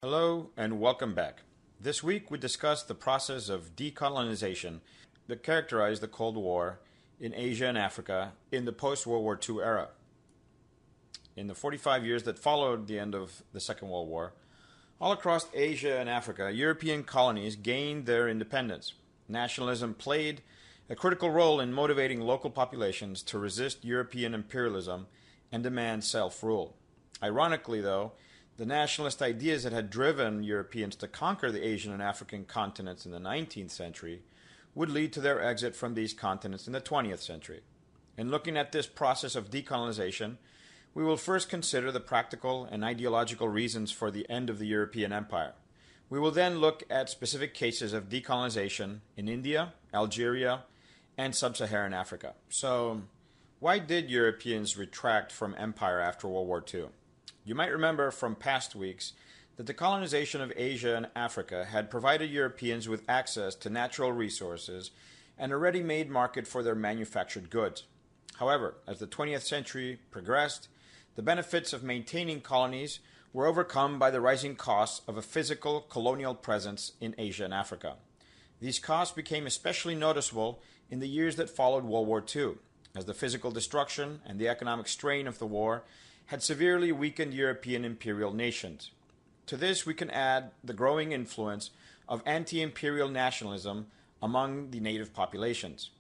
Hello and welcome back. This week we discuss the process of decolonization that characterized the Cold War in Asia and Africa in the post-World War II era. In the 45 years that followed the end of the Second World War, all across Asia and Africa, European colonies gained their independence. Nationalism played a critical role in motivating local populations to resist European imperialism and demand self-rule. Ironically, though, the nationalist ideas that had driven Europeans to conquer the Asian and African continents in the 19th century would lead to their exit from these continents in the 20th century. In looking at this process of decolonization, we will first consider the practical and ideological reasons for the end of the European empire. We will then look at specific cases of decolonization in India, Algeria, and sub-Saharan Africa. So, why did Europeans retract from empire after World War II? You might remember from past weeks that the colonization of Asia and Africa had provided Europeans with access to natural resources and a ready-made market for their manufactured goods. However, as the 20th century progressed, the benefits of maintaining colonies were overcome by the rising costs of a physical colonial presence in Asia and Africa. These costs became especially noticeable in the years that followed World War II, as the physical destruction and the economic strain of the war had severely weakened European imperial nations. To this we can add the growing influence of anti-imperial nationalism among the native populations.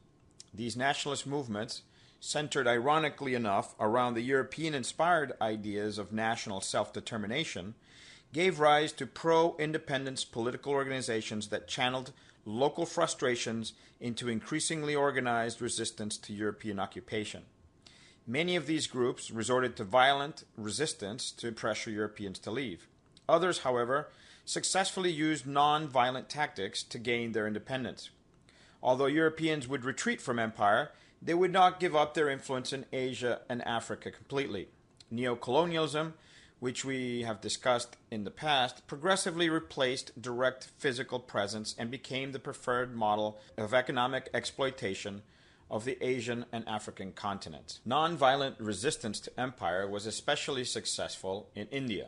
These nationalist movements, centered ironically enough around the European-inspired ideas of national self-determination, gave rise to pro-independence political organizations that channeled local frustrations into increasingly organized resistance to European occupation. Many of these groups resorted to violent resistance to pressure Europeans to leave. Others, however, successfully used non-violent tactics to gain their independence. Although Europeans would retreat from empire, they would not give up their influence in Asia and Africa completely. Neocolonialism, which we have discussed in the past, progressively replaced direct physical presence and became the preferred model of economic exploitation of the Asian and African continents. Non-violent resistance to empire was especially successful in India.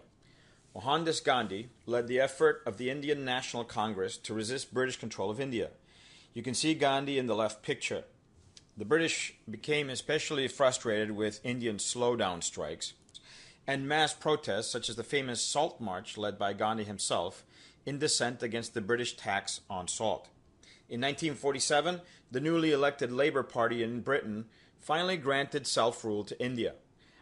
Mohandas Gandhi led the effort of the Indian National Congress to resist British control of India. You can see Gandhi in the left picture. The British became especially frustrated with Indian slowdown strikes and mass protests such as the famous Salt March led by Gandhi himself in dissent against the British tax on salt. In 1947, the newly elected Labour Party in Britain finally granted self-rule to India.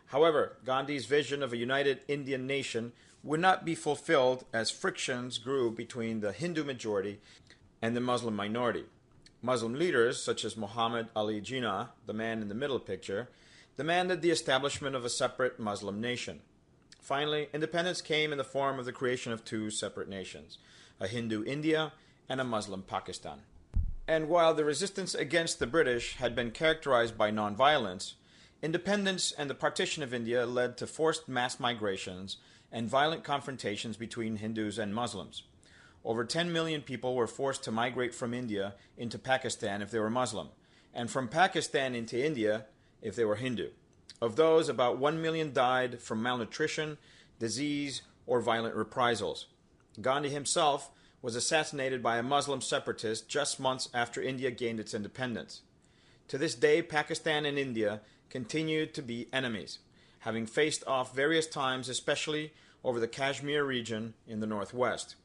However, Gandhi's vision of a united Indian nation would not be fulfilled as frictions grew between the Hindu majority and the Muslim minority. Muslim leaders, such as Muhammad Ali Jinnah, the man in the middle picture, demanded the establishment of a separate Muslim nation. Finally, independence came in the form of the creation of two separate nations, a Hindu India and a Muslim Pakistan. And while the resistance against the British had been characterized by nonviolence, independence and the partition of India led to forced mass migrations and violent confrontations between Hindus and Muslims. Over 10 million people were forced to migrate from India into Pakistan if they were Muslim, and from Pakistan into India if they were Hindu. Of those, about 1 million died from malnutrition, disease, or violent reprisals. Gandhi himself was assassinated by a Muslim separatist just months after India gained its independence. To this day, Pakistan and India continue to be enemies, having faced off various times, especially over the Kashmir region in the northwest.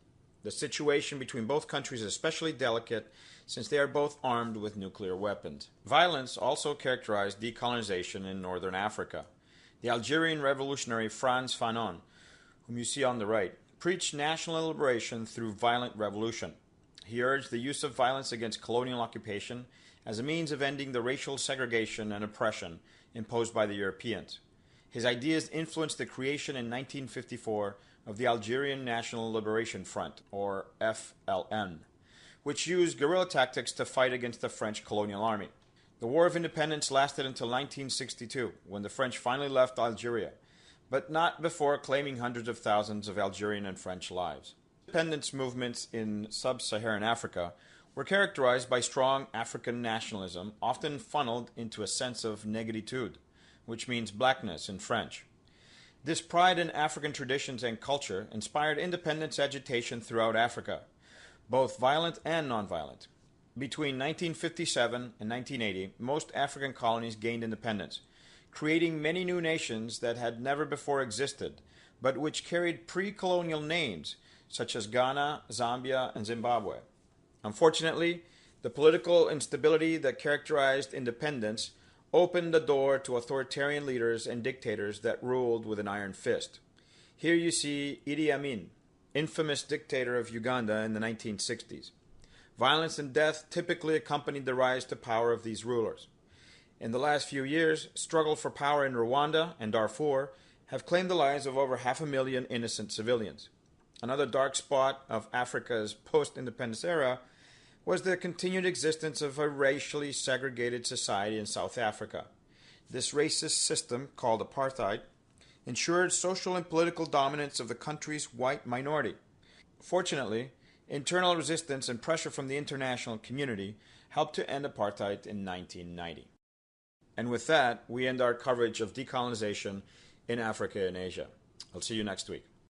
The situation between both countries is especially delicate since they are both armed with nuclear weapons. Violence also characterized decolonization in northern Africa. The Algerian revolutionary Frantz Fanon, whom you see on the right, preached national liberation through violent revolution. He urged the use of violence against colonial occupation as a means of ending the racial segregation and oppression imposed by the Europeans. His ideas influenced the creation in 1954 of the Algerian National Liberation Front, or FLN, which used guerrilla tactics to fight against the French colonial army. The War of Independence lasted until 1962, when the French finally left Algeria, but not before claiming hundreds of thousands of Algerian and French lives. Independence movements in sub-Saharan Africa were characterized by strong African nationalism, often funneled into a sense of negritude, which means blackness in French. This pride in African traditions and culture inspired independence agitation throughout Africa, both violent and nonviolent. Between 1957 and 1980, most African colonies gained independence, creating many new nations that had never before existed, but which carried pre-colonial names such as Ghana, Zambia, and Zimbabwe. Unfortunately, the political instability that characterized independence opened the door to authoritarian leaders and dictators that ruled with an iron fist. Here you see Idi Amin, infamous dictator of Uganda in the 1960s. Violence and death typically accompanied the rise to power of these rulers. In the last few years, struggle for power in Rwanda and Darfur have claimed the lives of over 500,000 innocent civilians. Another dark spot of Africa's post-independence era was the continued existence of a racially segregated society in South Africa. This racist system, called apartheid, ensured social and political dominance of the country's white minority. Fortunately, internal resistance and pressure from the international community helped to end apartheid in 1990. And with that, we end our coverage of decolonization in Africa and Asia. I'll see you next week.